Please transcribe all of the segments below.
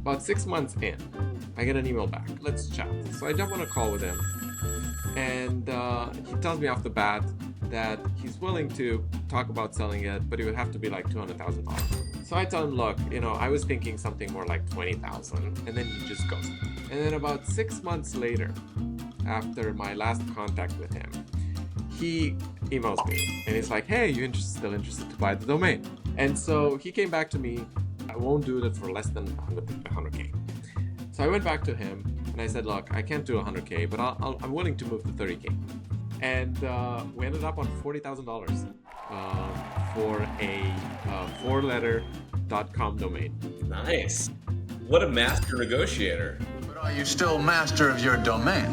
About 6 months in, I get an email back. Let's chat. So I jump on a call with him, and he tells me off the bat that he's willing to talk about selling it, but it would have to be like $200,000. So I tell him, look, I was thinking something more like 20,000, and then he just goes. And then about 6 months later, after my last contact with him, he emails me and he's like, hey, still interested to buy the domain? And so he came back to me, I won't do it for less than 100K. So I went back to him and I said, look, I can't do 100K, but I'm willing to move to 30K. And we ended up on $40,000 for a four-letter .com domain. Nice. What a master negotiator. But are you still master of your domain?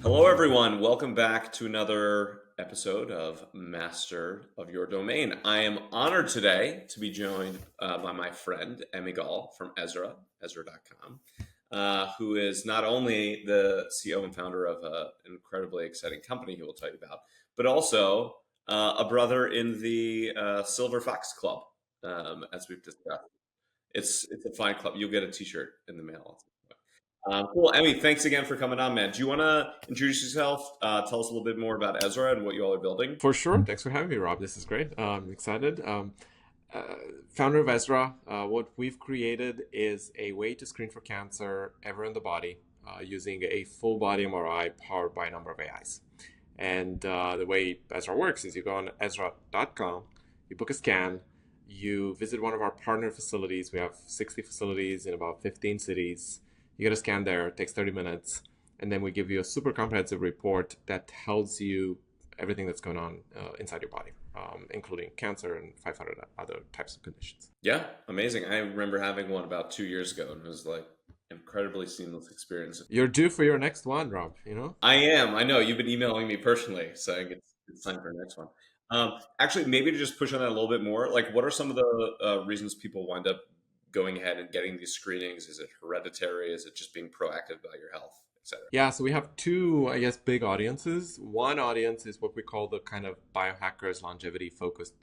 Hello, everyone. Welcome back to another episode of Master of Your Domain. I am honored today to be joined by my friend, Emi Gal from Ezra, Ezra.com, who is not only the CEO and founder of an incredibly exciting company he will tell you about, but also a brother in the Silver Fox Club, as we've discussed. It's a fine club. You'll get a t-shirt in the mail. Cool. Emi, thanks again for coming on, man. Do you want to introduce yourself? Tell us a little bit more about Ezra and what you all are building. For sure. Thanks for having me, Rob. This is great. I'm excited. Founder of Ezra, what we've created is a way to screen for cancer ever in the body using a full body MRI powered by a number of AIs. And the way Ezra works is you go on Ezra.com, you book a scan, you visit one of our partner facilities. We have 60 facilities in about 15 cities. You get a scan there, it takes 30 minutes, and then we give you a super comprehensive report that tells you everything that's going on inside your body, including cancer and 500 other types of conditions. Yeah, amazing. I remember having one about 2 years ago, and it was like incredibly seamless experience. You're due for your next one, Rob, I am. I know. You've been emailing me personally saying it's time for the next one. Actually, maybe to just push on that a little bit more, like what are some of the reasons people wind up going ahead and getting these screenings? Is it hereditary? Is it just being proactive about your health, etc.? Yeah, so we have two, big audiences. One audience is what we call the kind of biohackers, longevity-focused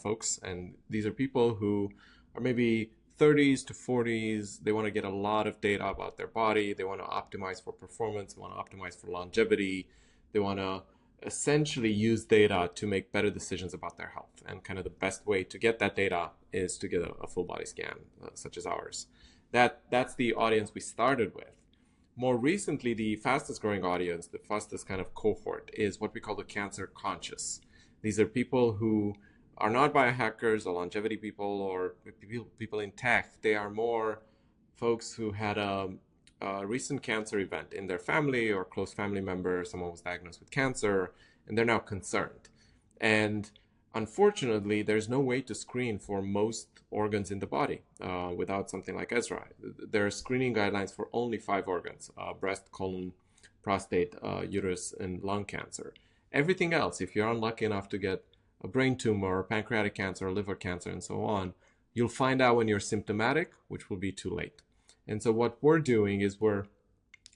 folks. And these are people who are maybe 30s to 40s. They want to get a lot of data about their body. They want to optimize for performance. They want to optimize for longevity. They want to essentially use data to make better decisions about their health. And kind of the best way to get that data is to get a full body scan, such as ours. That's the audience we started with. More recently, the fastest growing audience, the fastest kind of cohort, is what we call the cancer conscious. These are people who are not biohackers or longevity people or people in tech. They are more folks who had a recent cancer event in their family or close family member. Someone was diagnosed with cancer and they're now concerned. And unfortunately, there's no way to screen for most organs in the body without something like Ezra. There are screening guidelines for only 5 organs: breast, colon, prostate, uterus, and lung cancer. Everything else, if you're unlucky enough to get a brain tumor, pancreatic cancer, liver cancer, and so on, you'll find out when you're symptomatic, which will be too late. And so what we're doing is we're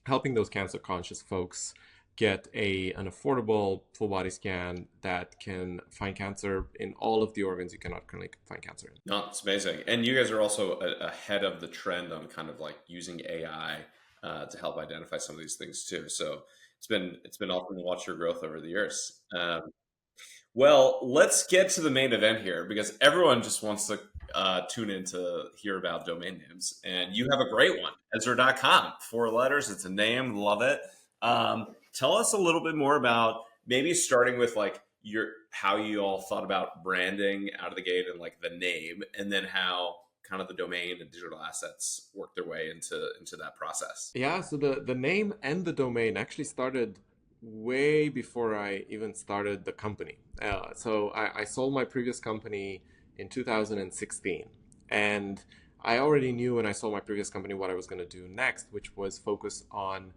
helping those cancer conscious folks get an affordable full body scan that can find cancer in all of the organs you cannot currently find cancer in. No, it's amazing. And you guys are also ahead of the trend on kind of like using AI to help identify some of these things too. So it's been awesome to watch your growth over the years. Well, let's get to the main event here because everyone just wants to tune in to hear about domain names. And you have a great one, Ezra.com. 4 letters, it's a name, love it. Tell us a little bit more about maybe starting with like how you all thought about branding out of the gate and like the name, and then how kind of the domain and digital assets work their way into that process. Yeah, so the name and the domain actually started way before I even started the company. So I sold my previous company in 2016. And I already knew when I sold my previous company what I was going to do next, which was focus on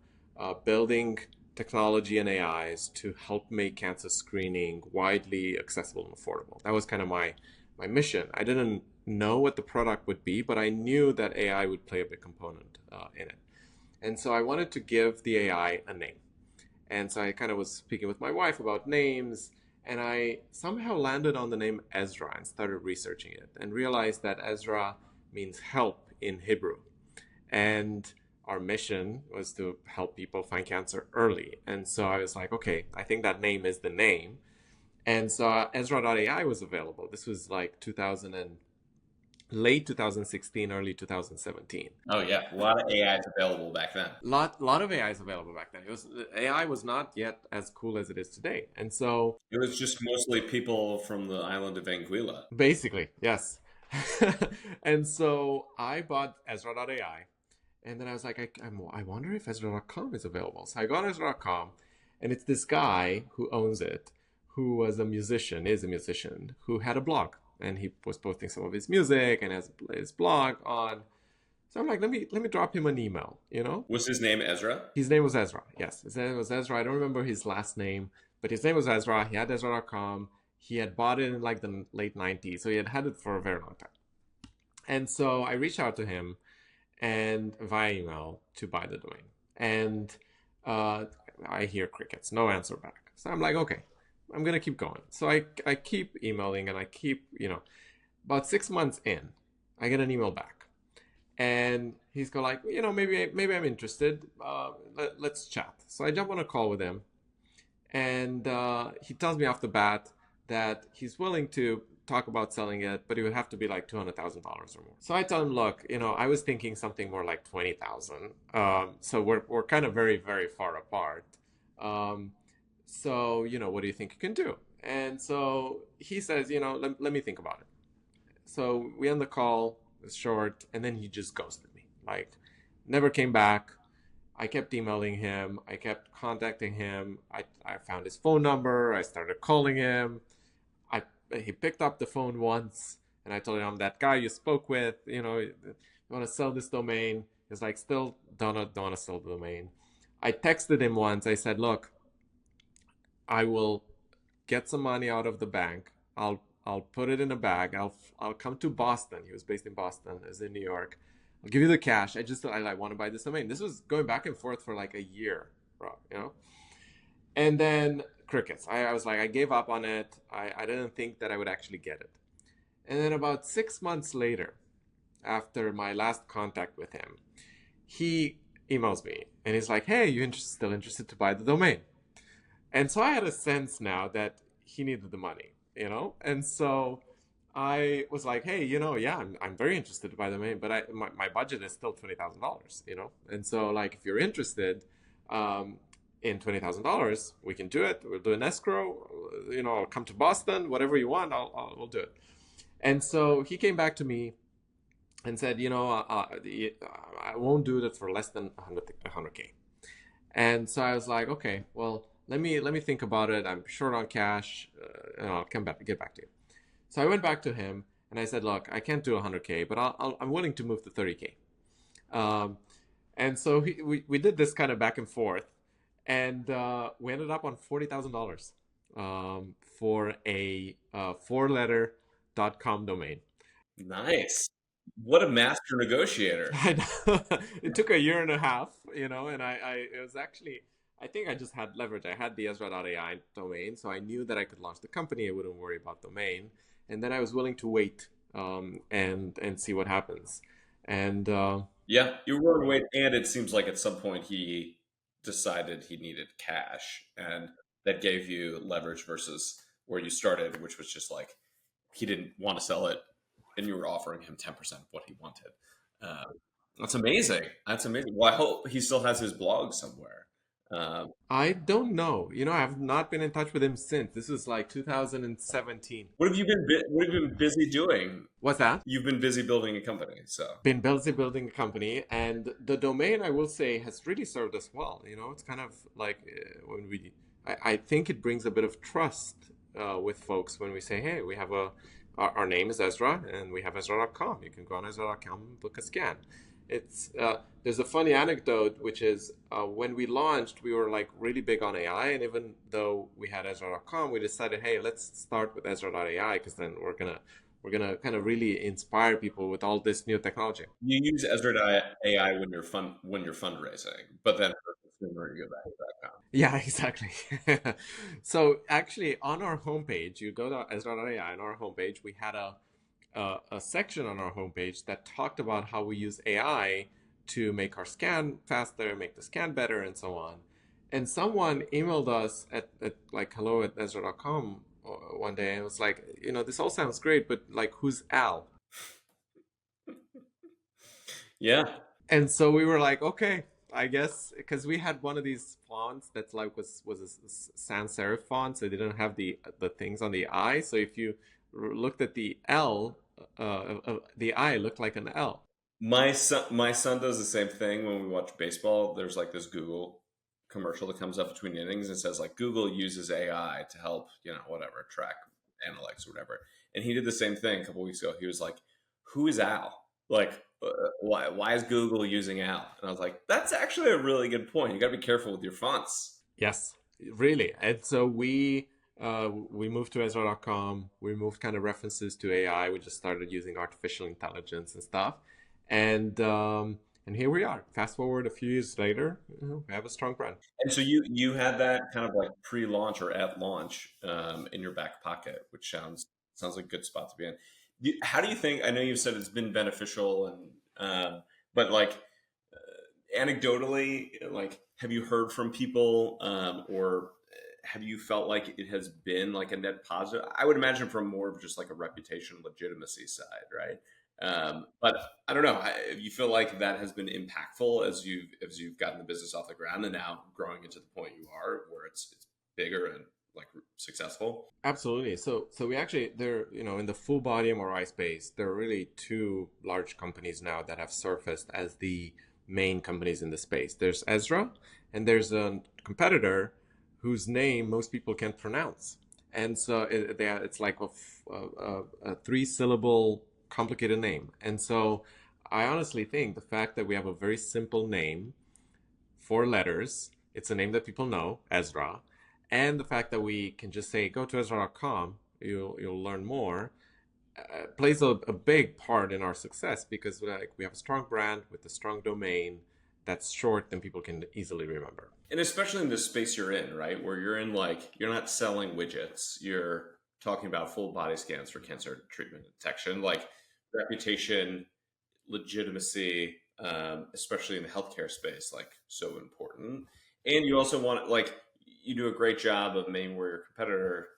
building technology and AIs to help make cancer screening widely accessible and affordable. That was kind of my mission. I didn't know what the product would be, but I knew that AI would play a big component in it. And so I wanted to give the AI a name. And so I kind of was speaking with my wife about names, And I somehow landed on the name Ezra and started researching it and realized that Ezra means help in Hebrew. And our mission was to help people find cancer early. And so I was like, okay, I think that name is the name. And so Ezra.ai was available. This was like 2000 and late 2016, early 2017. Oh yeah, a lot of AIs available back then. Lot of AIs available back then. AI was not yet as cool as it is today. And so It was just mostly people from the island of Anguilla. basically, yes. And so I bought Ezra.ai. And then I was like, I wonder if Ezra.com is available. So I got Ezra.com, and it's this guy who owns it, who was a musician, is a musician, who had a blog. And he was posting some of his music and has his blog on. So I'm like, let me drop him an email, you know? Was his name Ezra? His name was Ezra. Yes, his name was Ezra. I don't remember his last name, but his name was Ezra. He had Ezra.com. He had bought it in like the late 90s. So he had it for a very long time. And so I reached out to him and via email to buy the domain. And I hear crickets, no answer back. So I'm like, okay, I'm going to keep going. So I keep emailing and I keep, about 6 months in, I get an email back. And he's go like, maybe I'm interested. Let's chat. So I jump on a call with him. And he tells me off the bat that he's willing to talk about selling it, but it would have to be like $200,000 or more. So I tell him, look, I was thinking something more like 20,000. So we're kind of very, very far apart. So, what do you think you can do? And so he says, let me think about it. So we end the call, it's short, and then he just ghosted me. Like, never came back. I kept emailing him. I kept contacting him. I found his phone number. I started calling him. He picked up the phone once, and I told him, I'm that guy you spoke with. You want to sell this domain? He's like, still don't want to sell the domain. I texted him once. I said, look, I will get some money out of the bank. I'll put it in a bag. I'll come to Boston. He was based in Boston. I was in New York. I'll give you the cash. I want to buy this domain. This was going back and forth for like a year, bro. And then crickets. I was like, I gave up on it. I didn't think that I would actually get it. And then about 6 months later, after my last contact with him, he emails me and he's like, hey, you still interested to buy the domain? And so I had a sense now that he needed the money, And so I was like, hey, yeah, I'm very interested to buy the domain, but my budget is still $20,000, And so like, if you're interested, in $20,000, we can do it. We'll do an escrow. I'll come to Boston. Whatever you want, we'll do it. And so he came back to me and said, I won't do that for less than 100K. And so I was like, okay, well, let me think about it. I'm short on cash, and I'll get back to you. So I went back to him and I said, look, I can't do 100K, but I'm willing to move to 30K. And so we did this kind of back and forth. And we ended up on $40,000 for a 4-letter.com domain. Nice. What a master negotiator. I know. It took a year and a half, and it was actually, I think I just had leverage. I had the Ezra.ai domain, so I knew that I could launch the company. I wouldn't worry about domain. And then I was willing to wait and see what happens. And yeah, you were willing to wait. And it seems like at some point he decided he needed cash, and that gave you leverage versus where you started, which was just like he didn't want to sell it and you were offering him 10% of what he wanted. That's amazing. Well, I hope he still has his blog somewhere. I don't know. I have not been in touch with him since. This was like 2017. What have you been busy doing? What's that? You've been busy building a company, so. Been busy building a company, and the domain, I will say, has really served us well. It's kind of like when I think it brings a bit of trust with folks when we say, hey, we have our name is Ezra, and we have Ezra.com. You can go on Ezra.com and book a scan. It's there's a funny anecdote, which is when we launched, we were like really big on AI, and even though we had Ezra.com, we decided, hey, let's start with Ezra.ai, because then we're gonna kind of really inspire people with all this new technology. You use Ezra.ai when you're fundraising, but then for Yeah, exactly. So actually, on our homepage, you go to Ezra.ai. On our homepage, we had a section on our homepage that talked about how we use AI to make our scan faster, make the scan better, and so on. And someone emailed us at like hello at Ezra.com one day and was like, this all sounds great, but like, who's Al? Yeah. And so we were like, okay, I guess because we had one of these fonts that's like was a sans serif font, so they didn't have the things on the I. So if you looked at the L, the I looked like an L. My son does the same thing when we watch baseball. There's like this Google commercial that comes up between innings and says like Google uses AI to help, whatever, track analytics or whatever. And he did the same thing a couple weeks ago. He was like, "Who is Al? Like, why is Google using Al?" And I was like, "That's actually a really good point. You got to be careful with your fonts." Yes, really. And so we moved to Ezra.com. We moved kind of references to AI. We just started using artificial intelligence and stuff. And here we are. Fast forward a few years later, we have a strong brand. And so you had that kind of like pre-launch or at launch in your back pocket, which sounds like a good spot to be in. How do you think? I know you said it's been beneficial, but like anecdotally, like have you heard from people, or have you felt like it has been like a net positive? I would imagine from more of just like a reputation legitimacy side, right? But I don't know. If you feel like that has been impactful as you've gotten the business off the ground and now growing into the point you are, where it's bigger and like successful. Absolutely. So we actually there, in the full body MRI space, there are really two large companies now that have surfaced as the main companies in the space. There's Ezra, and there's a competitor whose name most people can't pronounce. And so it's like a three-syllable complicated name. And so I honestly think the fact that we have a very simple name, four letters, it's a name that people know, Ezra, and the fact that we can just say, go to Ezra.com, you'll learn more, plays a big part in our success because like we have a strong brand with a strong domain that's short and people can easily remember. And especially in the space you're in, right? Where you're in, like, you're not selling widgets, you're talking about full body scans for cancer treatment and detection, like reputation, legitimacy, especially in the healthcare space, like so important. And you also want, like, you do a great job of maybe where your competitor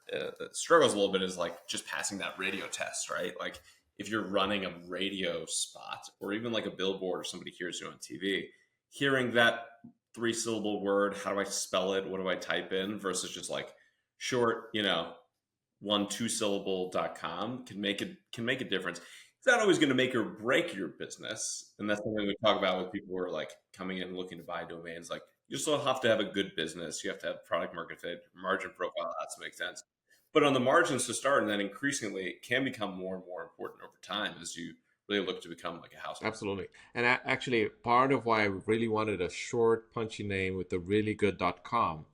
struggles a little bit is like just passing that radio test, right? Like if you're running a radio spot or even like a billboard or somebody hears you on TV, hearing that three-syllable word, how do I spell it? What do I type in? Versus just like short, 1-2 syllable.com can make a difference. It's not always going to make or break your business. And that's something we talk about with people who are like coming in looking to buy domains. Like you still have to have a good business. You have to have product market fit, margin profile has to make sense. But on the margins to start, and then increasingly it can become more and more important over time as you really look to become like a household. Absolutely. And actually, part of why I really wanted a short, punchy name with a really good .com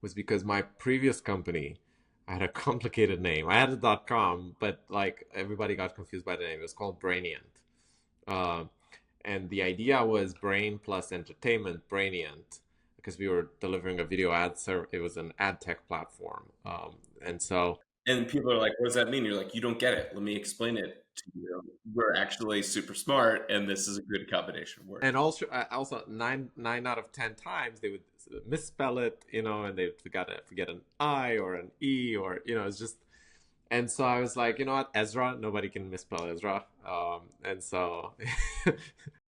was because my previous company, I had a complicated name. I had a .com, but like everybody got confused by the name. It was called Brainient. And the idea was brain plus entertainment, Brainient, because we were delivering a video ad server. It was an ad tech platform. And people are like, what does that mean? You're like, you don't get it. Let me explain it to you. We're actually super smart, and this is a good combination of words. And also 9 out of 10 times they would misspell it, and they forget an I or an E or, it's just. And so I was like, you know what, Ezra, nobody can misspell Ezra. And so it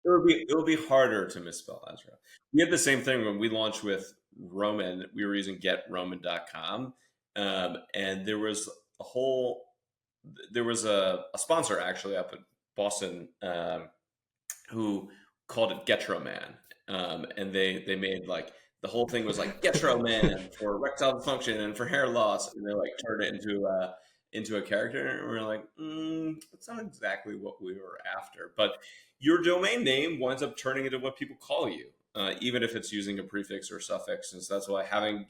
would be harder to misspell Ezra. We had the same thing when we launched with Roman. We were using getroman.com. And there was a sponsor actually up in Boston who called it Getroman. And they made like the whole thing was like Getroman for erectile dysfunction and for hair loss. And they like turned it into a character. And we were like, that's not exactly what we were after. But your domain name winds up turning into what people call you. Even if it's using a prefix or suffix. And so that's why having,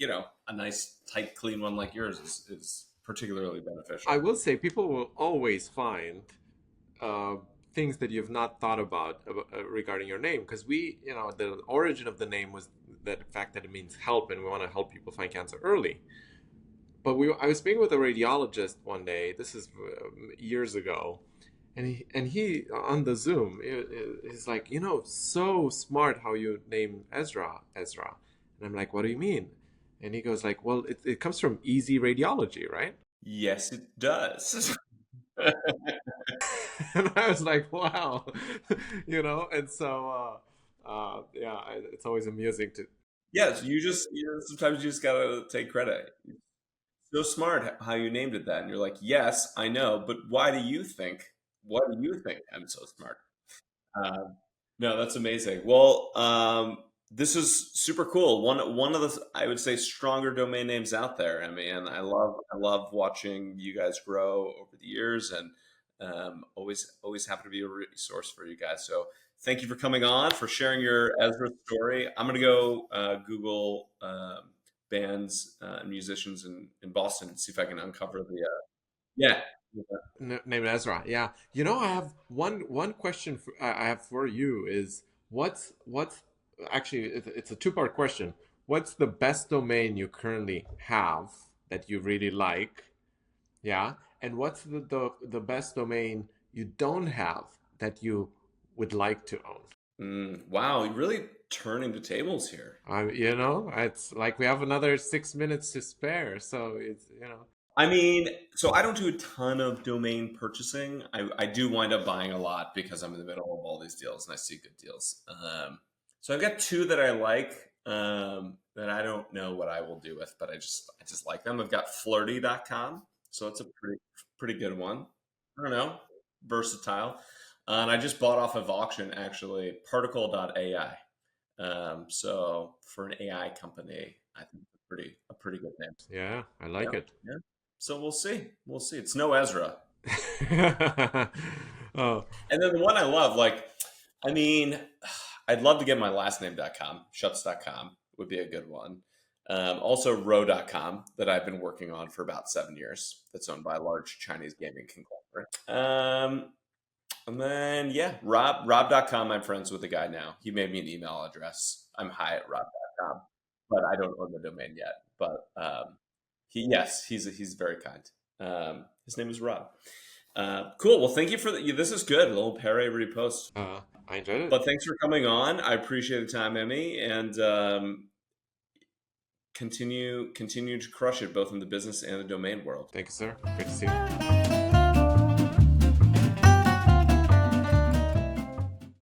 a nice, tight, clean one like yours is particularly beneficial. I will say people will always find things that you've not thought about regarding your name. Because the origin of the name was that fact that it means help, and we want to help people find cancer early. But I was speaking with a radiologist one day. This is years ago, and he on the Zoom, he's like, so smart how you name Ezra. And I'm like, what do you mean? And he goes like, well, it comes from easy radiology, right? Yes, it does. And I was like, wow, and so yeah, it's always amusing to. Yes, sometimes you just gotta take credit. So smart how you named it that, and you're like, yes, I know, but why do you think? What do you think I'm so smart? No, that's amazing. Well, this is super cool. One of the, I would say, stronger domain names out there. I mean, I love watching you guys grow over the years, and always happy to be a resource for you guys. So thank you for coming on, for sharing your Ezra story. I'm gonna go Google bands and musicians in Boston and see if I can uncover the yeah. Named Ezra. Yeah. I have one question I have for you is what's actually it's a two-part question. What's the best domain you currently have that you really like? Yeah. And what's the best domain you don't have that you would like to own? Wow, you're really turning the tables here. It's like we have another 6 minutes to spare, so it's. I mean, so I don't do a ton of domain purchasing. I do wind up buying a lot because I'm in the middle of all these deals and I see good deals. So I've got two that I like that I don't know what I will do with, but I just like them. I've got flirty.com. So it's a pretty good one. I don't know, versatile. And I just bought off of auction, actually, particle.ai. So for an AI company, I think it's a pretty good name. Yeah, I like it. Yeah. So we'll see. It's no Ezra. Oh. And then the one I love, I'd love to get my last name.com, Schutz.com would be a good one. Also Ro.com that I've been working on for about 7 years. That's owned by a large Chinese gaming conglomerate. And then, yeah, Rob.com, I'm friends with the guy now. He made me an email address. I'm high at Rob.com, but I don't own the domain yet. But he's very kind. His name is Rob. Cool. Well, thank you for this is good. A little Perret repost. I enjoyed it. But thanks for coming on. I appreciate the time, Emi, and continue to crush it both in the business and the domain world. Thank you, sir. Great to see you.